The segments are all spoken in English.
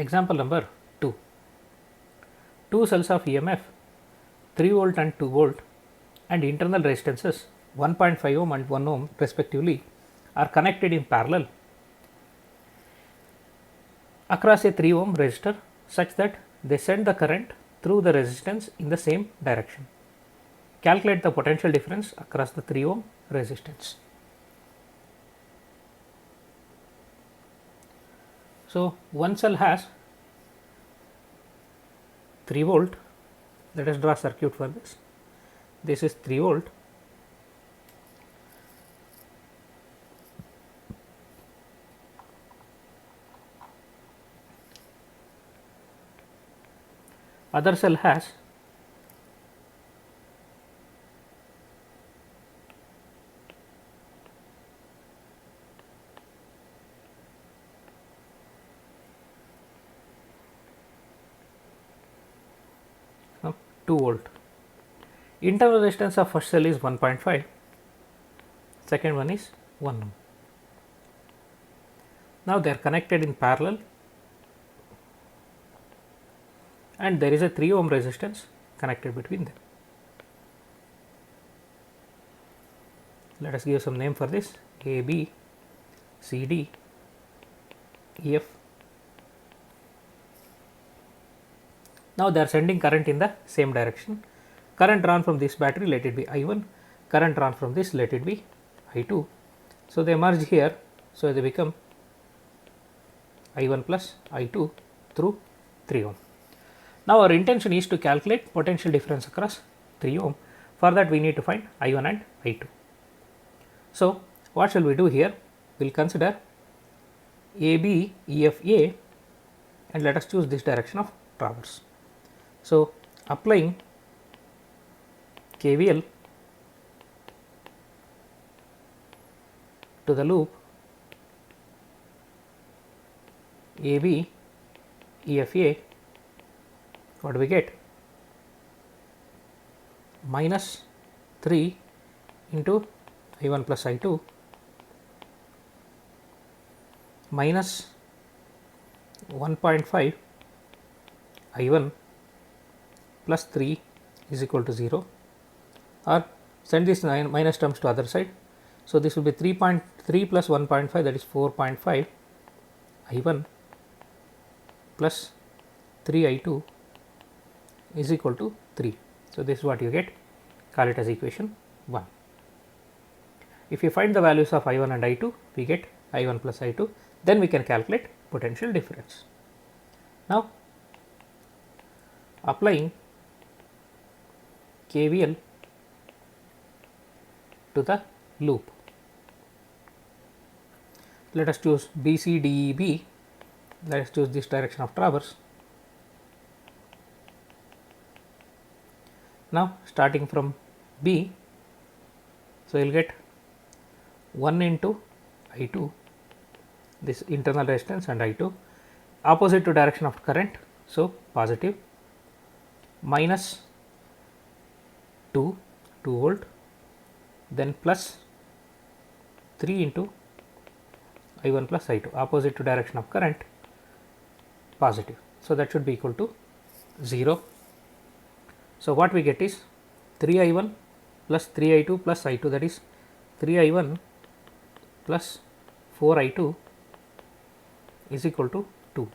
Example number 2. Two cells of EMF 3 volt and 2 volt and internal resistances 1.5 ohm and 1 ohm respectively are connected in parallel across a 3 ohm resistor such that they send the current through the resistance in the same direction. Calculate the potential difference across the 3 ohm resistance. So, one cell has 3 volt. Let us draw a circuit for this. This is 3 volt. Other cell has 2 volt. Internal resistance of first cell is 1.5, second one is 1 ohm. Now they are connected in parallel and there is a 3 ohm resistance connected between them. Let us give some name for this: A, B, C, D, E, F. Now they are sending current in the same direction. Current drawn from this battery, let it be I1, current drawn from this, let it be I2. So they merge here, so they become I1 plus I2 through 3 ohm. Now our intention is to calculate potential difference across 3 ohm. For that we need to find I1 and I2. So what shall we do here? We will consider AB, EFA and let us choose this direction of traverse. So applying KVL to the loop AB, EFA, what do we get? Minus 3 into I1 plus I2 minus 1.5 I1 plus 3 is equal to 0, or send this minus terms to other side. So this will be 3.3 plus 1.5, that is 4.5 I1 plus 3 I2 is equal to 3. So this is what you get. Call it as equation 1. If you find the values of I1 and I2, we get I1 plus I2, then we can calculate potential difference. Now applying KVL to the loop, let us choose B, C, D, E, B. Let us choose this direction of traverse. Now starting from B, so you will get 1 into I2, this internal resistance, and I2 opposite to direction of current, so positive, minus 2 volt, then plus 3 into I1 plus I2 opposite to direction of current, positive. So that should be equal to 0. So what we get is 3 I1 plus 3 I2 plus I2, that is 3 I1 plus 4 I2 is equal to 2.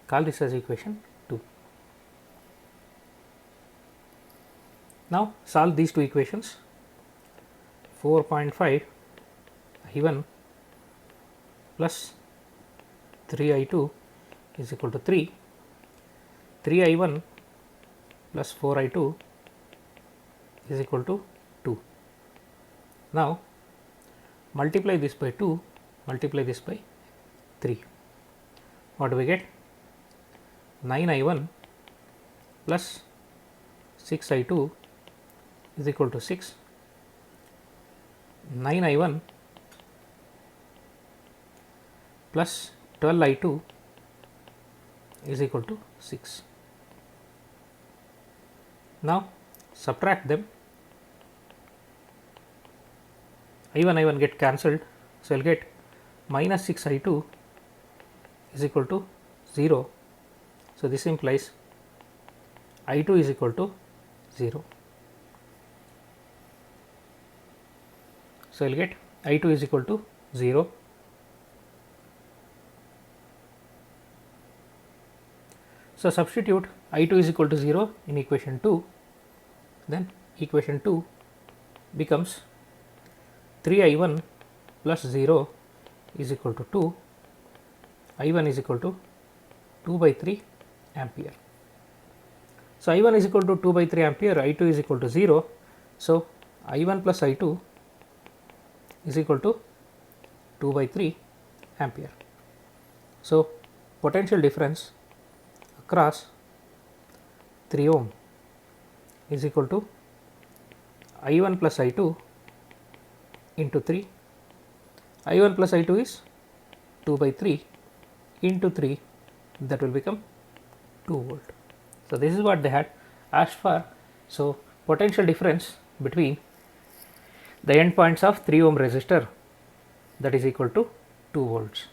Call this as equation 2. Now solve these two equations. 4.5 I1 plus 3 I2 is equal to 3. 3 I1 plus 4 I2 is equal to 2. Now multiply this by 2, multiply this by 3. What do we get? 9 I1 plus 6 I2 is equal to 6. 9 I1 plus 12 I2 is equal to 6. Now subtract them. I1 get cancelled, so I will get minus 6 I2 is equal to 0. So, this implies I2 is equal to 0. So, I will get I2 is equal to 0. So, substitute I2 is equal to 0 in equation 2, then equation 2 becomes 3I1 plus 0 is equal to 2, I1 is equal to 2 by 3 ampere. So, I1 is equal to 2 by 3 ampere, I2 is equal to 0. So, I1 plus I2 is equal to 2 by 3 ampere. So, potential difference across 3 ohm is equal to I1 plus I2 into 3. I1 plus I2 is 2 by 3 into 3, that will become 2 volt. So, this is what they had asked for. So, potential difference between the endpoints of 3 ohm resistor, that is equal to 2 volts.